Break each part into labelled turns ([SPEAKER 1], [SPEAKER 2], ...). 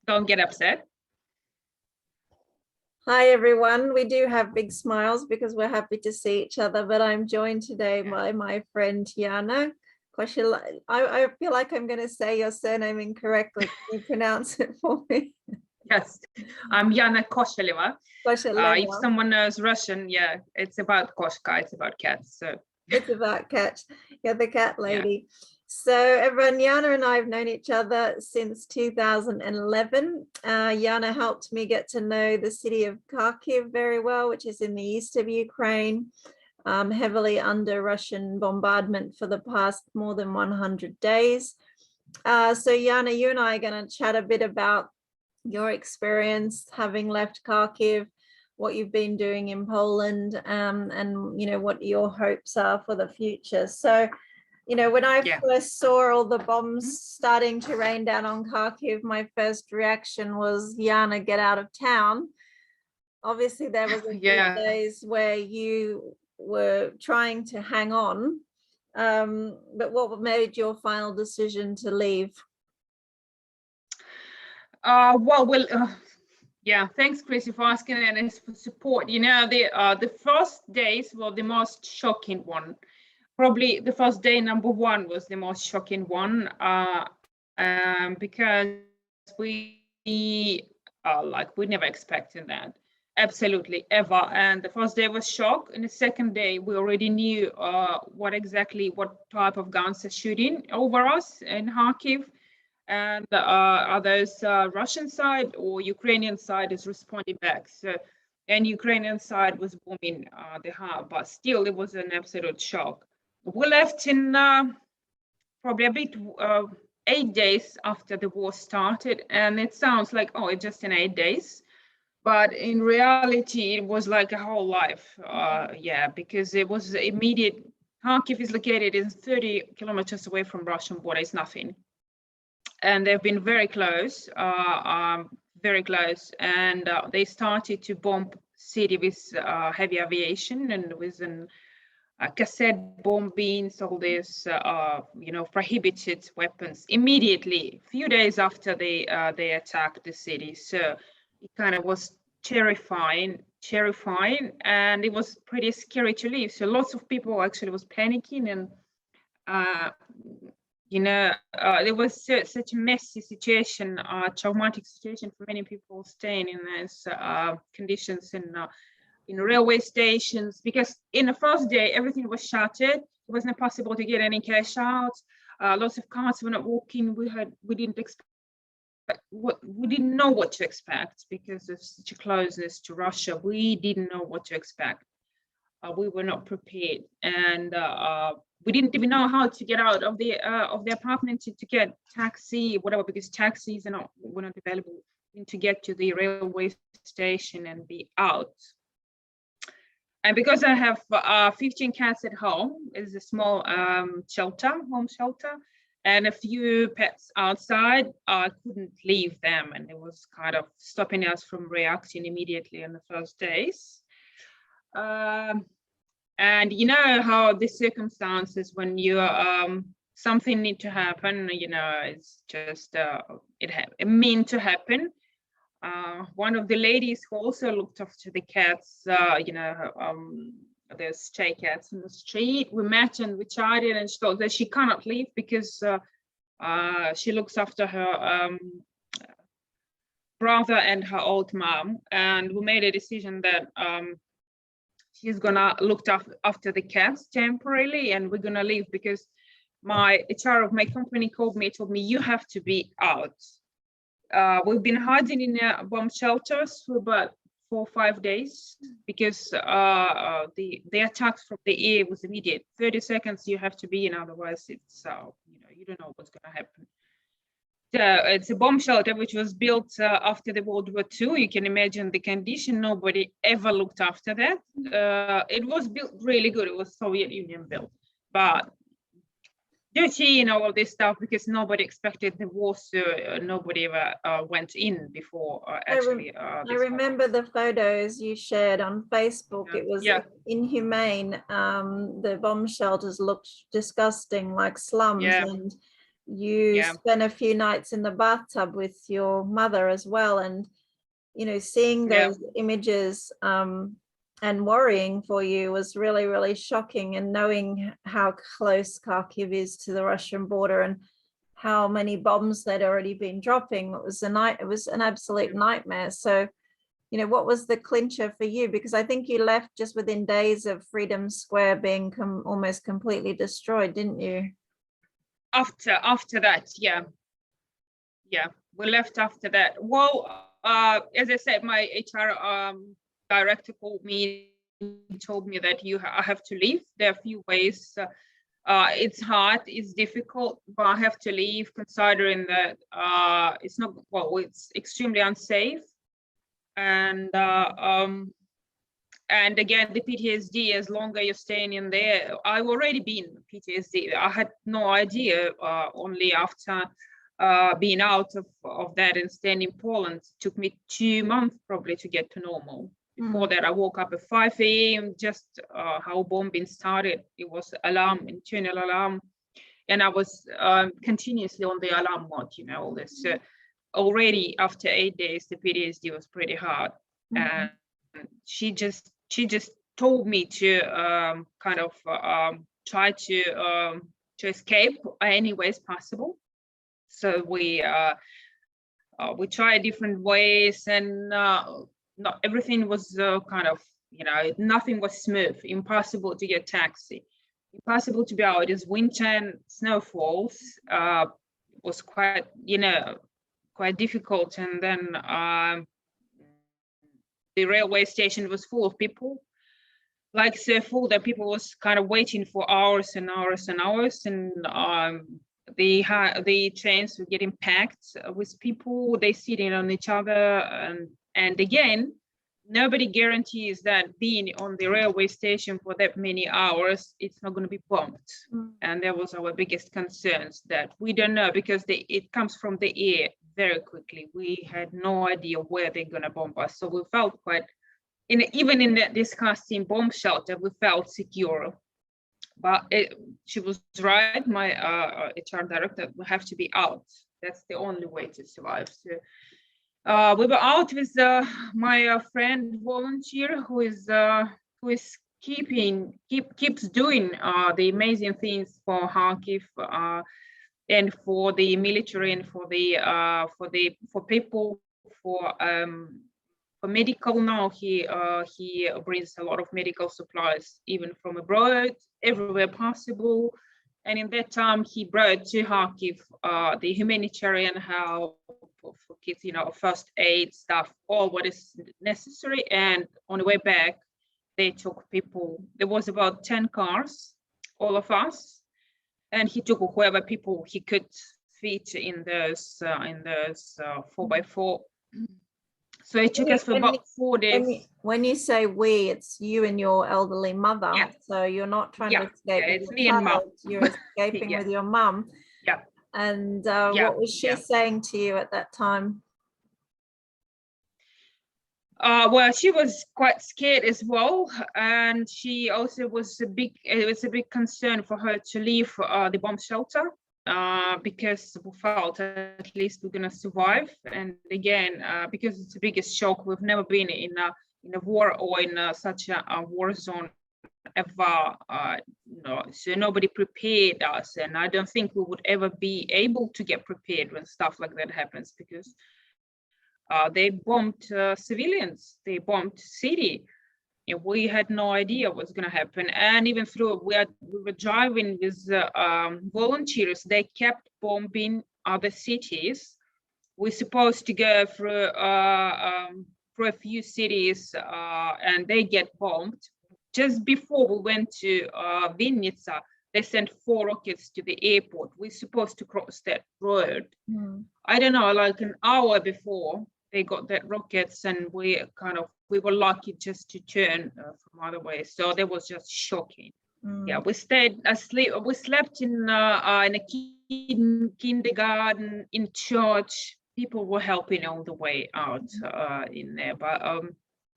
[SPEAKER 1] Don't get upset.
[SPEAKER 2] Hi, everyone. We do have big smiles because we're happy to see each other, but I'm joined today by my friend Yana Koshelyeva. I feel like I'm going to say your surname incorrectly. Can you pronounce it for me?
[SPEAKER 1] Yes, I'm Yana Koshelyeva. If someone knows Russian, yeah, it's about Koshka, it's about cats. So
[SPEAKER 2] it's about cats. You're the cat lady. Yeah. So everyone, Yana and I have known each other since 2011. Yana helped me get to know the city of Kharkiv very well, which is in the east of Ukraine, heavily under Russian bombardment for the past more than 100 days. So Yana, you and I are going to chat a bit about your experience having left Kharkiv, what you've been doing in Poland, and you know what your hopes are for the future. So, you know, when I first saw all the bombs starting to rain down on Kharkiv, my first reaction was, Yana, get out of town. Obviously, there was a few days where you were trying to hang on, but what made your final decision to leave?
[SPEAKER 1] Yeah, thanks, Chrissy, for asking and for support. You know, the first days were the most shocking one. Probably the first day, number one, was the most shocking one because we never expected that, absolutely, ever. And the first day was shock, and the second day we already knew what type of guns are shooting over us in Kharkiv. And are those Russian side or Ukrainian side is responding back. So, and Ukrainian side was bombing the hub, but still it was an absolute shock. We left in probably 8 days after the war started, and it sounds like, oh, it's just in 8 days. But in reality, it was like a whole life, because it was immediate. Kharkiv is located in 30 kilometers away from Russian border, it's nothing. And they've been very close, and they started to bomb city with heavy aviation and with cassette bombings, all these prohibited weapons immediately, a few days after they attacked the city. So it kind of was terrifying, and it was pretty scary to leave. So lots of people actually was panicking, and there was such a messy situation, traumatic situation for many people staying in those conditions in railway stations, because in the first day, everything was shuttered. It wasn't possible to get any cash out. Lots of cars were not walking. We didn't know what to expect because of such a closeness to Russia. We didn't know what to expect. We were not prepared, and we didn't even know how to get out of the apartment to get taxi, whatever, because taxis were not available, and to get to the railway station and be out. And because I have 15 cats at home, it's a small home shelter, and a few pets outside, I couldn't leave them, and it was kind of stopping us from reacting immediately in the first days. And you know how the circumstances when you something need to happen, it's just it meant to happen. One of the ladies who also looked after the cats, there's stray cats in the street, we met and we chatted, and she thought that she cannot leave because she looks after her brother and her old mom, and we made a decision that she's gonna look after the cats temporarily, and we're gonna leave because my HR of my company told me, you have to be out. We've been hiding in bomb shelters for about 4 or 5 days because the attacks from the air was immediate. 30 seconds you have to be in, otherwise it's you don't know what's gonna happen. It's a bomb shelter which was built after the World War II. You can imagine the condition. Nobody ever looked after that. It was built really good. It was Soviet Union built, but dirty and all this stuff because nobody expected the war, so nobody ever went in before.
[SPEAKER 2] I remember the photos you shared on Facebook. It was inhumane. The bomb shelters looked disgusting, like slums, and You
[SPEAKER 1] Yeah.
[SPEAKER 2] spent a few nights in the bathtub with your mother as well, and seeing those images and worrying for you was really, really shocking. And knowing how close Kharkiv is to the Russian border and how many bombs they'd already been dropping, it was an absolute nightmare. So, what was the clincher for you? Because I think you left just within days of Freedom Square being almost completely destroyed, didn't you?
[SPEAKER 1] After that, yeah, we left after that. Well, as I said, my HR director called me, told me that I have to leave. There are a few ways. It's hard, it's difficult, but I have to leave, considering that it's extremely unsafe. And again, the PTSD, as longer you're staying in there, I've already been PTSD. I had no idea, only after being out of that and staying in Poland. It took me 2 months probably to get to normal. Before that, I woke up at 5 a.m. just how bombing started. It was internal alarm, and I was continuously on the alarm mode, all this. Already after 8 days, the PTSD was pretty hard. And she just told me to try to escape any ways possible. So we tried different ways, and not everything was nothing was smooth. Impossible to get taxi, impossible to be out. It's winter and snow falls. Was quite difficult. And then the railway station was full of people, like so full that people was kind of waiting for hours and hours and hours. And the trains were getting packed with people. They sitting on each other, and again, nobody guarantees that being on the railway station for that many hours, it's not going to be bombed. And that was our biggest concerns, that we don't know, because it comes from the air very quickly. We had no idea where they're going to bomb us. So we felt quite, even in that disgusting bomb shelter, we felt secure. But she was right, my HR director, we have to be out. That's the only way to survive. So we were out with my friend volunteer who keeps doing the amazing things for Kharkiv and for the military, and for people, for medical. Now he brings a lot of medical supplies even from abroad, everywhere possible. And in that time, he brought to Kharkiv the humanitarian help for kids, first aid stuff, all what is necessary. And on the way back, they took people. There was about 10 cars, all of us, and he took whoever people he could fit in those 4x4. So it took us for about 4 days.
[SPEAKER 2] When you say we, it's you and your elderly mother.
[SPEAKER 1] Yeah.
[SPEAKER 2] So you're not trying to escape.
[SPEAKER 1] It's me and mom.
[SPEAKER 2] You're escaping with your mum.
[SPEAKER 1] Yeah.
[SPEAKER 2] And what was she saying to you at that time?
[SPEAKER 1] Well, she was quite scared as well, and she also was a big concern for her to leave the bomb shelter, because we felt at least we're gonna survive. And again, because it's the biggest shock, we've never been in a war or in such a war zone ever. So nobody prepared us, and I don't think we would ever be able to get prepared when stuff like that happens, because they bombed civilians, they bombed city. We had no idea what's going to happen. And even through we were driving with volunteers, they kept bombing other cities. We're supposed to go through a few cities, and they get bombed. Just before we went to Vinnytsia, they sent 4 rockets to the airport. We're supposed to cross that road. I don't know, like an hour before they got that rockets, and we were lucky just to turn from other way. So that was just shocking. Yeah, we stayed asleep. We slept in a kindergarten, in church. People were helping all the way out in there, but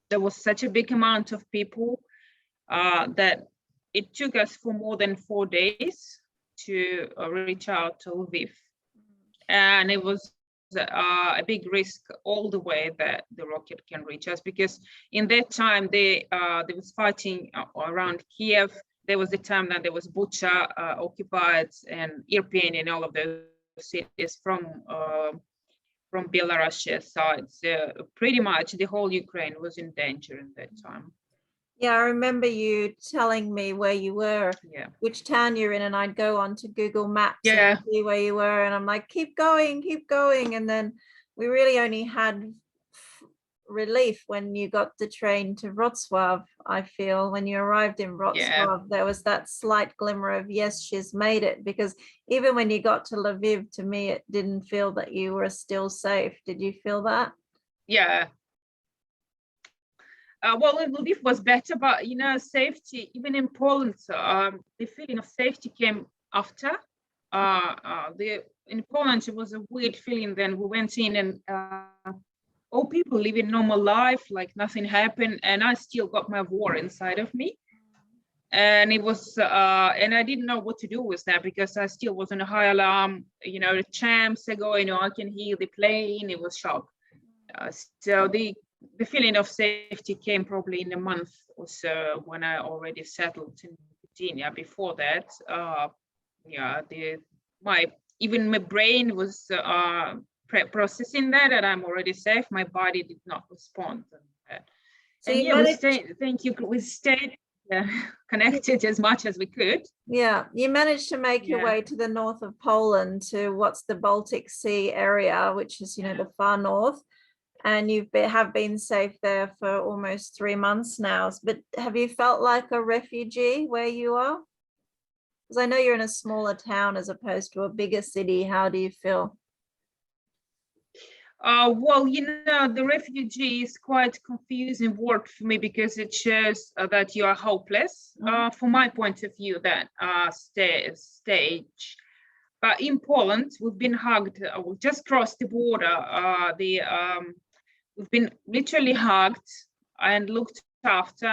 [SPEAKER 1] there was such a big amount of people that it took us for more than 4 days to reach out to Lviv. and it was a big risk all the way that the rocket can reach us, because in that time they was fighting around Kiev. There was the time that there was Bucha occupied, and Irpin, and all of those cities from Belarus side. So pretty much the whole Ukraine was in danger in that time.
[SPEAKER 2] Yeah, I remember you telling me where you were,
[SPEAKER 1] Yeah.
[SPEAKER 2] which town you're in, and I'd go onto Google Maps
[SPEAKER 1] Yeah.
[SPEAKER 2] and see where you were, and I'm like, keep going, keep going. And then we really only had relief when you got the train to Wrocław. I feel when you arrived in Wrocław, there was that slight glimmer of, yes, she's made it, because even when you got to Lviv, to me, it didn't feel that you were still safe. Did you feel that?
[SPEAKER 1] Yeah. Well, in Lviv was better, but safety, even in Poland, the feeling of safety came after. In Poland, it was a weird feeling. Then we went in, and all people living normal life, like nothing happened, and I still got my war inside of me. And it was, and I didn't know what to do with that, because I still was on a high alarm. The chimes are going, I can hear the plane. It was shock. So the feeling of safety came probably in a month or so, when I already settled in Virginia. Before that, even my brain was processing that, and I'm already safe. My body did not respond.
[SPEAKER 2] So
[SPEAKER 1] we stayed connected as much as we could.
[SPEAKER 2] Yeah, you managed to make your way to the north of Poland, to what's the Baltic Sea area, which is the far north. And you have been safe there for almost 3 months now. But have you felt like a refugee where you are? Because I know you're in a smaller town as opposed to a bigger city. How do you feel?
[SPEAKER 1] Well, the refugee is quite confusing word for me, because it shows that you are hopeless. From my point of view, that stage. But in Poland, we've been hugged. We just crossed the border. We've been literally hugged and looked after,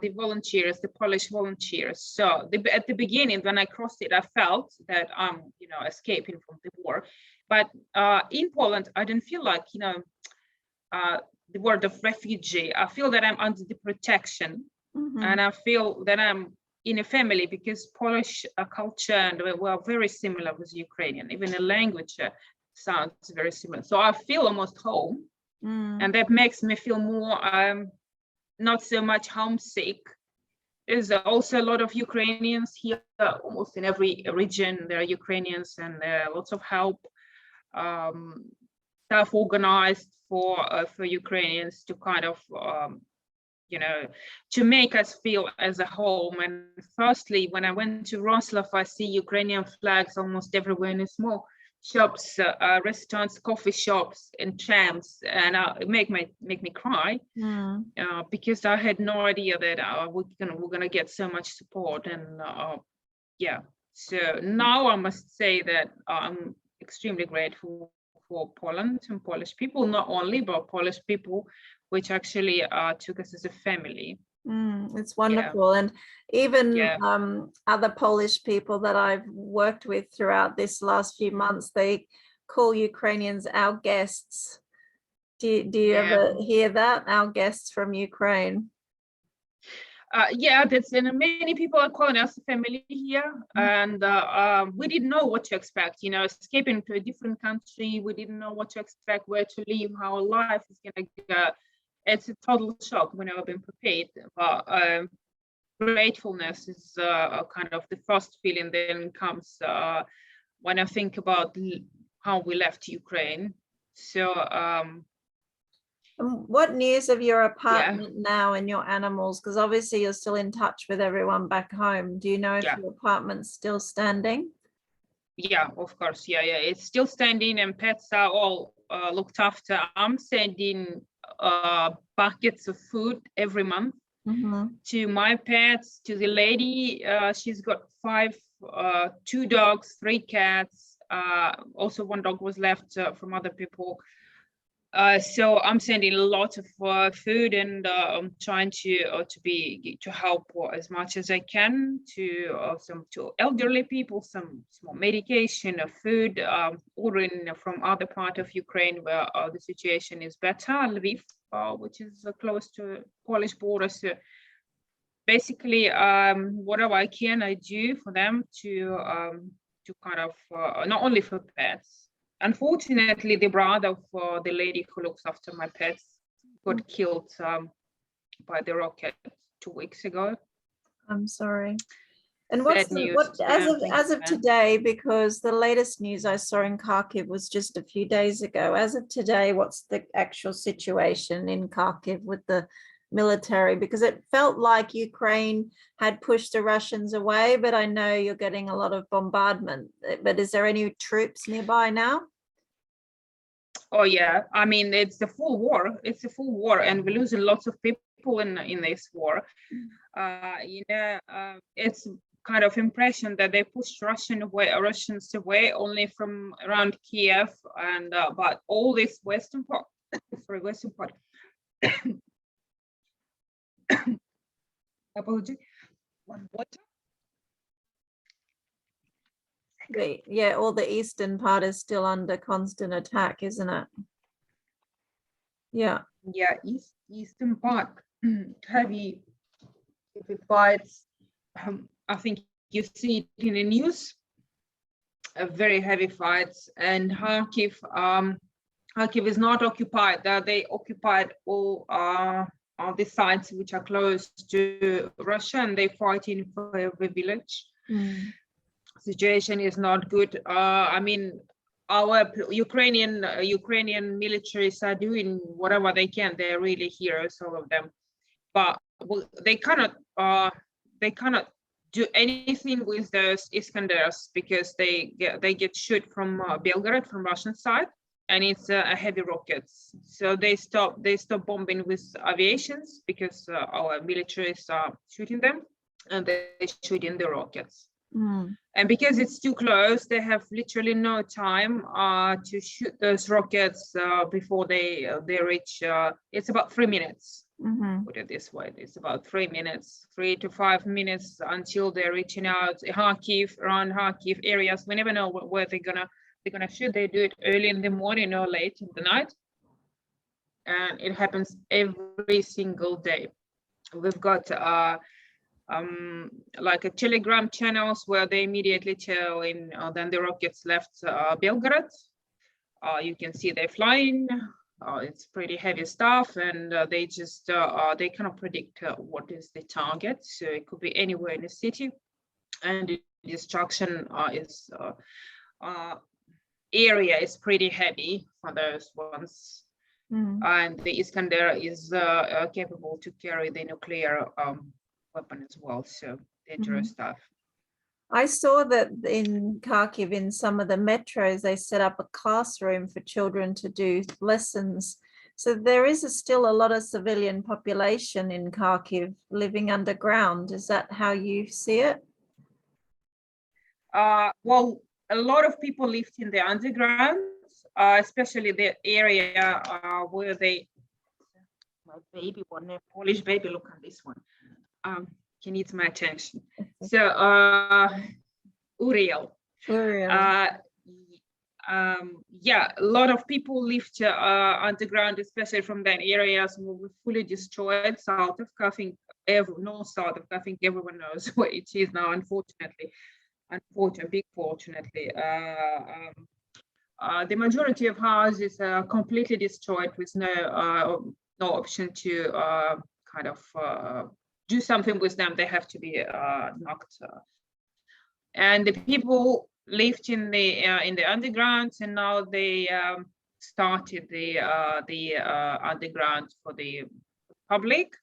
[SPEAKER 1] the volunteers, the Polish volunteers. So at the beginning, when I crossed it, I felt that I'm, escaping from the war. But in Poland, I don't feel like, the word of refugee. I feel that I'm under the protection, and I feel that I'm in a family, because Polish culture, and we're very similar with Ukrainian. Even the language sounds very similar. So I feel almost home. And that makes me feel more, not so much homesick. There's also a lot of Ukrainians here, almost in every region. There are Ukrainians, and there are lots of help, stuff organized for Ukrainians to kind of, to make us feel as a home. And firstly, when I went to Wrocław, I see Ukrainian flags almost everywhere in a small shops, restaurants, coffee shops, and trams, and it make me cry, because I had no idea that we're gonna get so much support. And so now I must say that I'm extremely grateful for Poland and Polish people, not only, but Polish people, which actually took us as a family.
[SPEAKER 2] It's wonderful. And even other Polish people that I've worked with throughout this last few months, they call Ukrainians our guests. Do you ever hear that, our guests from Ukraine?
[SPEAKER 1] That's, and many people are calling us a family here, and we didn't know what to expect. Escaping to a different country, we didn't know what to expect, where to live, how our life is gonna go. It's a total shock. We've never been prepared, but gratefulness is kind of the first feeling. Then comes when I think about how we left Ukraine. So
[SPEAKER 2] what news of your apartment now and your animals? Because obviously you're still in touch with everyone back home. Do you know if your apartment's still standing?
[SPEAKER 1] Yeah, of course. Yeah, it's still standing, and pets are all looked after. I'm sending buckets of food every month to my pets, to the lady. She's got 2 dogs, 3 cats. Also 1 dog was left from other people. So I'm sending lots of food, and I'm trying to help as much as I can to elderly people, some small medication, food, ordering from other part of Ukraine where the situation is better, Lviv, which is close to Polish border. So basically, whatever I can, I do for them to kind of not only for pets. Unfortunately, the brother of the lady who looks after my pets got killed by the rocket 2 weeks ago.
[SPEAKER 2] I'm sorry. And what's
[SPEAKER 1] Sad news.
[SPEAKER 2] what
[SPEAKER 1] Yeah,
[SPEAKER 2] as of today, because the latest news I saw in Kharkiv was just a few days ago. As of today, what's the actual situation in Kharkiv with the military? Because it felt like Ukraine had pushed the Russians away, but I know you're getting a lot of bombardment. But is there any troops nearby now?
[SPEAKER 1] Oh yeah, I mean it's a full war. It's a full war, and we're losing lots of people in this war. It's kind of impression that they pushed Russians away only from around Kiev, and but all this western part, western part. Apology. One water.
[SPEAKER 2] Yeah, all the eastern part is still under constant attack, isn't it? Yeah.
[SPEAKER 1] Yeah, eastern part, heavy fights. I think you see it in the news. Very heavy fights, and Kharkiv. Kharkiv is not occupied. They occupied all the sites which are close to Russia, and they're fighting for every village. Situation is not good. I mean, our Ukrainian militaries are doing whatever they can. They're really heroes, all of them, but they cannot do anything with those Iskanders because they get shot from Belgorod, from Russian side, and it's heavy rockets. So they stop bombing with aviations because our militaries are shooting them, and they shooting the rockets. And because it's too close, they have literally no time to shoot those rockets before they reach. It's about 3 minutes. Put it this way: it's about 3 minutes, 3 to 5 minutes until they're reaching out Kharkiv, around Kharkiv areas. We never know where they're gonna shoot. They do it early in the morning or late in the night, and it happens every single day. We've got like a Telegram channels where they immediately tell then the rockets left Belgorod. You can see they're flying. It's pretty heavy stuff, and they just they cannot predict what is the target. So it could be anywhere in the city, and the destruction area is pretty heavy for those ones. And the Iskander is capable to carry the nuclear weapon as well, so dangerous stuff.
[SPEAKER 2] I saw that in Kharkiv, in some of the metros, they set up a classroom for children to do lessons. So there is still a lot of civilian population in Kharkiv living underground. Is that how you see it?
[SPEAKER 1] Well, a lot of people lived in the underground, especially the area where my baby, a Polish baby, look at this one. He needs my attention. So Uriel. Yeah, a lot of people lived underground, especially from that areas were fully destroyed. South of Kharkiv, north south of Kharkiv, everyone knows where it is now. Unfortunately, the majority of houses are completely destroyed with no option to kind of do something with them. They have to be knocked. And the people lived in the underground, and now they started the underground for the public.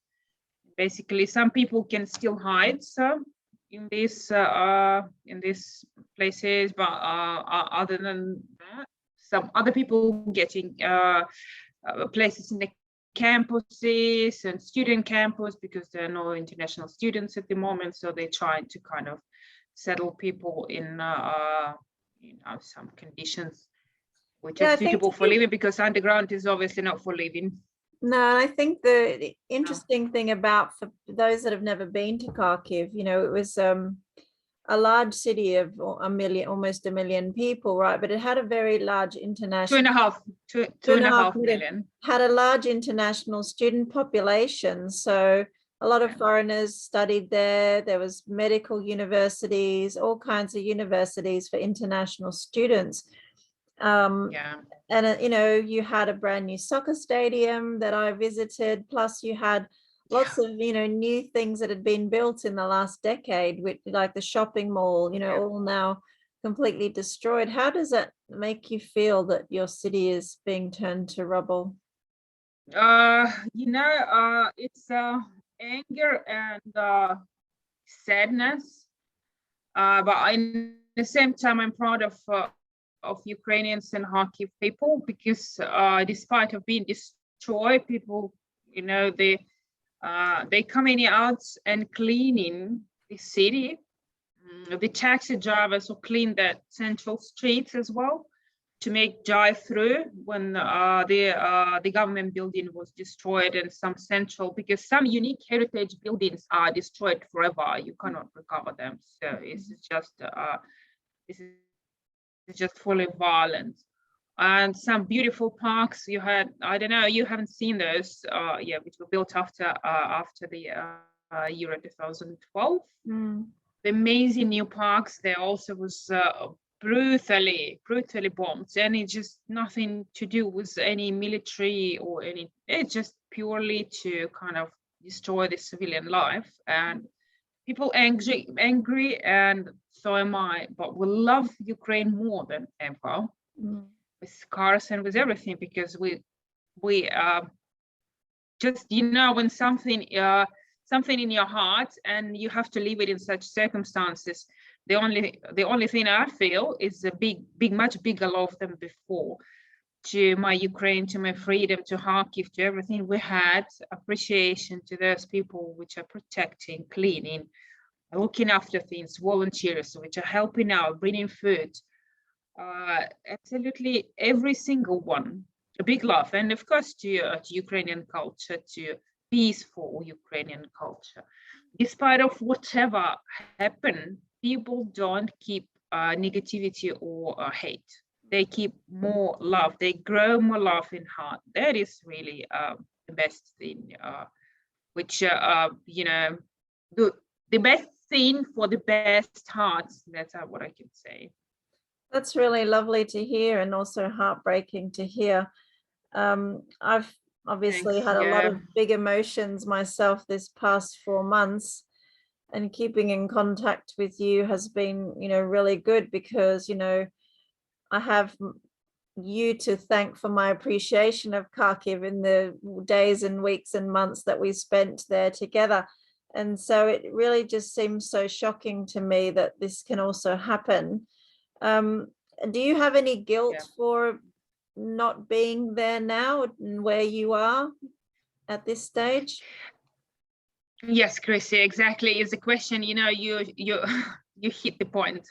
[SPEAKER 1] Basically, some people can still hide in these places, but other than that, some other people getting places in the campuses and student campus, because there are no international students at the moment, so they try to kind of settle people in some conditions. which
[SPEAKER 2] Yeah,
[SPEAKER 1] is
[SPEAKER 2] I think
[SPEAKER 1] suitable for living, because underground is obviously not for living.
[SPEAKER 2] no, I think the interesting thing about, for those that have never been to Kharkiv, it was a large city of almost a million people, right? But it had a very large international,
[SPEAKER 1] Two
[SPEAKER 2] two and
[SPEAKER 1] and
[SPEAKER 2] a
[SPEAKER 1] a
[SPEAKER 2] half
[SPEAKER 1] half
[SPEAKER 2] million,
[SPEAKER 1] million.
[SPEAKER 2] had a large international student population. So a lot of foreigners studied there. There was medical universities, all kinds of universities for international students. And you had a brand new soccer stadium that I visited, plus you had lots of new things that had been built in the last decade, with like the shopping mall, all now completely destroyed. How does that make you feel that your city is being turned to rubble?
[SPEAKER 1] It's anger and sadness, but in the same time, I'm proud of Ukrainians and Kharkiv people, because despite of being destroyed, people, they coming out and cleaning the city. The taxi drivers will clean the central streets as well, to make drive through when the government building was destroyed, and some central, because some unique heritage buildings are destroyed forever. You cannot recover them. So it's just fully violent. And some beautiful parks you had. I don't know, you haven't seen those, which were built after the Euro 2012. The amazing new parks. There also was brutally bombed, and it's just nothing to do with any military or any. It's just purely to kind of destroy the civilian life, and people angry, and so am I. But we love Ukraine more than ever, with cars and with everything, because we just when something in your heart and you have to live it in such circumstances. The only thing I feel is a much bigger love than before, to my Ukraine, to my freedom, to Kharkiv, to everything we had. Appreciation to those people which are protecting, cleaning, looking after things, volunteers which are helping out, bringing food. Absolutely every single one. A big love, and of course to Ukrainian culture, to peaceful Ukrainian culture. Despite of whatever happened, people don't keep negativity or hate. They keep more love. They grow more love in heart. That is really the best thing. Which the best thing for the best hearts. That's what I can say.
[SPEAKER 2] That's really lovely to hear, and also heartbreaking to hear. I've obviously had a lot of big emotions myself this past 4 months, and keeping in contact with you has been, really good, because, I have you to thank for my appreciation of Kharkiv in the days and weeks and months that we spent there together. And so it really just seems so shocking to me that this can also happen. Do you have any guilt for not being there now, and where you are at this stage?
[SPEAKER 1] Yes, Chrissy, exactly. Is the question. You hit the point.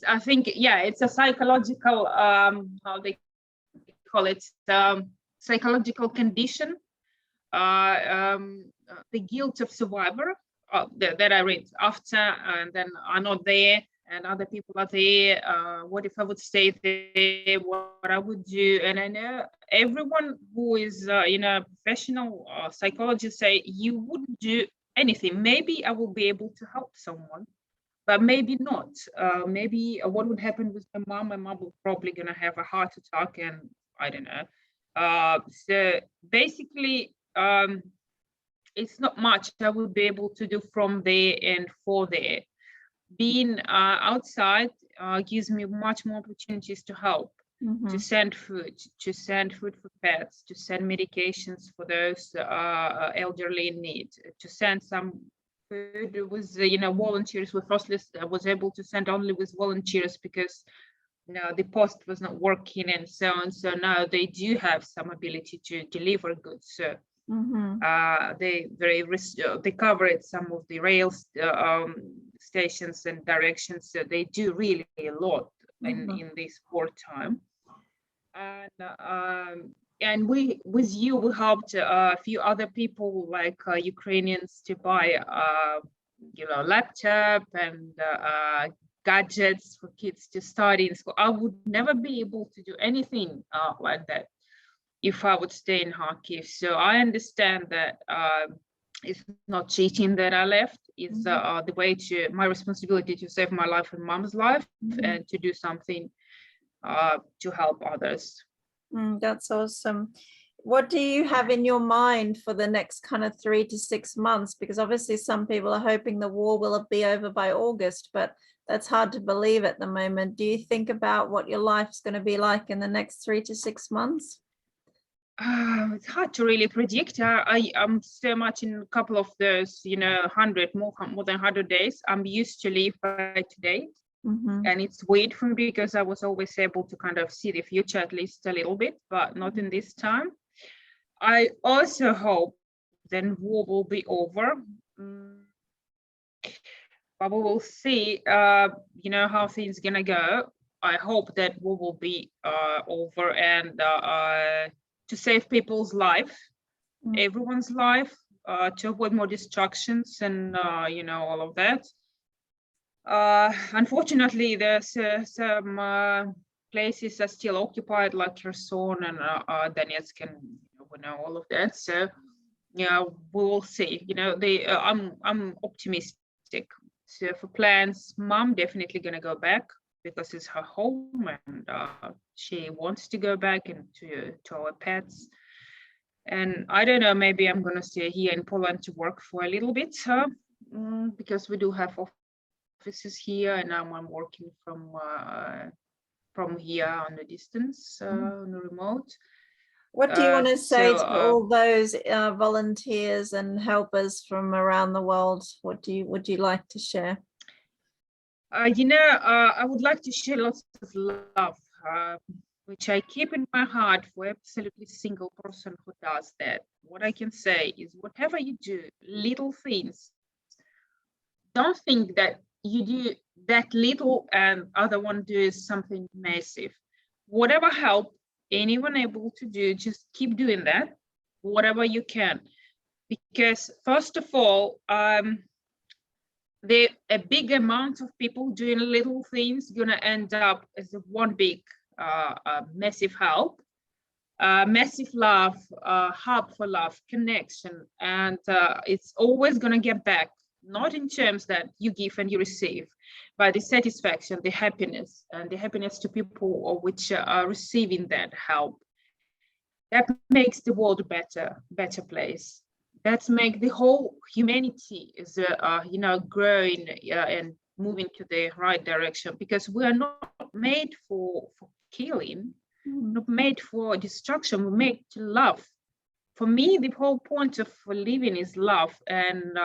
[SPEAKER 1] I think it's a psychological how they call it, psychological condition. The guilt of survivor that I read after, and then I'm not there, and other people are there. What if I would stay there? What I would do? And I know everyone who is professional psychologist say you wouldn't do anything. Maybe I will be able to help someone, but maybe not. Maybe what would happen with my mom? My mom will probably gonna have a heart attack, and I don't know. So basically, it's not much I would be able to do from there and for there. Being outside gives me much more opportunities to help, to send food for pets, to send medications for those elderly in need, to send some food with volunteers. We first was able to send only with volunteers because the post was not working and so on. So now they do have some ability to deliver goods. So they covered some of the rail stations and directions. So they do really a lot in this wartime. And we, with you, we helped a few other people like Ukrainians to buy, laptop and gadgets for kids to study in school. I would never be able to do anything like that if I would stay in Kharkiv. So I understand that it's not cheating that I left. It's the way to my responsibility to save my life and mom's life and to do something to help others.
[SPEAKER 2] That's awesome. What do you have in your mind for the next kind of 3 to 6 months? Because obviously some people are hoping the war will be over by August, but that's hard to believe at the moment. Do you think about what your life's going to be like in the next 3 to 6 months?
[SPEAKER 1] It's hard to really predict. I'm so much in a couple of those, 100, more than 100 days. I'm used to live by today. And it's weird for me because I was always able to kind of see the future at least a little bit, but not in this time. I also hope then war will be over. But we will see, how things gonna go. I hope that war will be over and to save people's life, everyone's life, to avoid more destructions and, all of that. Unfortunately, there's some places are still occupied, like Kherson and Donetsk, and we know all of that. So, we will see. I'm optimistic. So for plans, mom definitely gonna go back because it's her home, and she wants to go back and to our pets. And I don't know, maybe I'm gonna stay here in Poland to work for a little bit, because we do have offices here, and now I'm working from here on the distance, on the remote.
[SPEAKER 2] What do you want to say to all those volunteers and helpers from around the world? What would you like to share?
[SPEAKER 1] I would like to share lots of love, which I keep in my heart for absolutely single person who does that. What I can say is, whatever you do, little things, don't think that you do that little and other one does something massive. Whatever help anyone able to do, just keep doing that, whatever you can. Because first of all, a big amount of people doing little things gonna end up as one big massive help, massive love, hub for love, connection, and it's always gonna get back. Not in terms that you give and you receive, but the satisfaction, the happiness, and the happiness to people which are receiving that help. That makes the world a better place. That's make the whole humanity is growing and moving to the right direction, because we are not made for killing, not made for destruction. We're made to love. For me, the whole point of living is love, and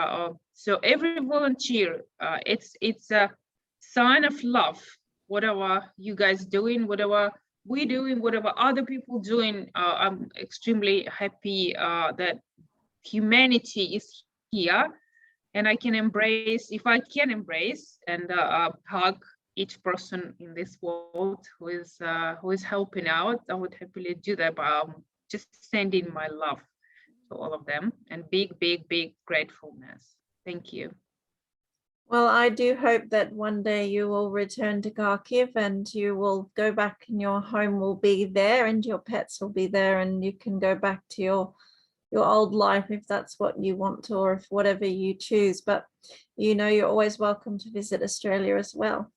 [SPEAKER 1] so every volunteer, it's a sign of love. Whatever you guys doing, whatever we're doing, whatever other people doing, I'm extremely happy that humanity is here, and I can embrace, if I can embrace and hug each person in this world who is helping out. I would happily do that, but just sending my love to all of them, and big gratefulness. Thank you.
[SPEAKER 2] Well, I do hope that one day you will return to Kharkiv and you will go back and your home will be there and your pets will be there, and you can go back to your old life if that's what you want to, or if whatever you choose. But you're always welcome to visit Australia as well.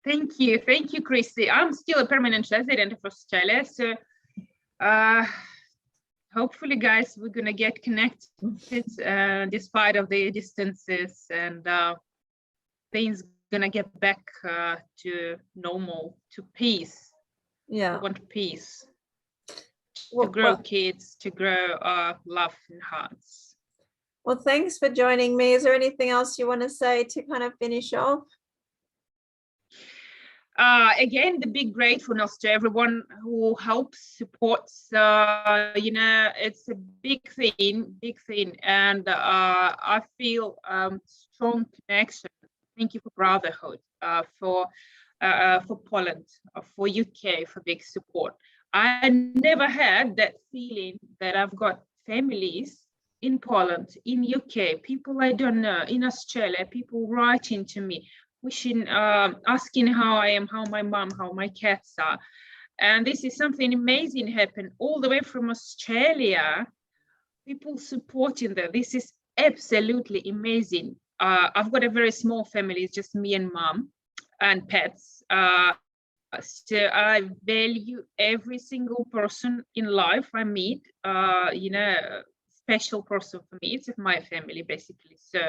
[SPEAKER 1] Thank you, Christy. I'm still a permanent resident of Australia, so hopefully, guys, we're gonna get connected despite of the distances, and things gonna get back to normal, to peace.
[SPEAKER 2] Yeah,
[SPEAKER 1] we want peace, to grow kids, to grow love in hearts.
[SPEAKER 2] Well, thanks for joining me. Is there anything else you want to say to kind of finish off?
[SPEAKER 1] Again, the big gratefulness to everyone who helps, supports. It's a big thing, and I feel strong connection. Thank you for brotherhood, for for Poland, for UK, for big support. I never had that feeling that I've got families in Poland, in UK, people I don't know, in Australia, people writing to me, wishing, asking how I am, how my mom, how my cats are. And this is something amazing happened all the way from Australia, people supporting them. This is absolutely amazing. I've got a very small family, it's just me and mom and pets. So I value every single person in life I meet. You know, special person for me. It's my family basically. So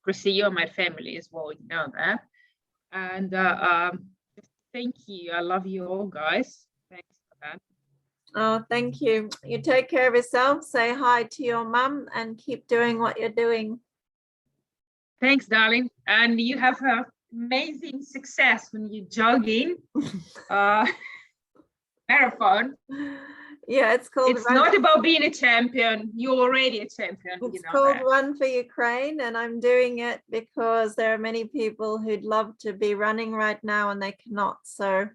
[SPEAKER 1] Chrissy, you're my family as well. You know that. And thank you. I love you all, guys. Thanks for that.
[SPEAKER 2] Oh, thank you. You take care of yourself. Say hi to your mum and keep doing what you're doing.
[SPEAKER 1] Thanks, darling. And you have amazing success when you're jogging. Marathon.
[SPEAKER 2] Yeah, it's called.
[SPEAKER 1] It's not about being a champion. You're already a champion.
[SPEAKER 2] It's
[SPEAKER 1] you know
[SPEAKER 2] called
[SPEAKER 1] that.
[SPEAKER 2] Run for Ukraine, and I'm doing it because there are many people who'd love to be running right now and they cannot. So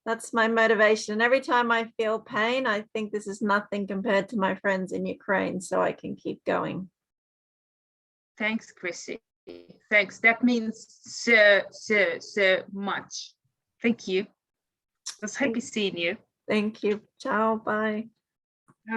[SPEAKER 2] that's my motivation. And every time I feel pain, I think this is nothing compared to my friends in Ukraine, so I can keep going.
[SPEAKER 1] Thanks, Chrissy. Thanks. That means so much. Thank you. I was happy seeing you.
[SPEAKER 2] Thank you. Ciao. Bye.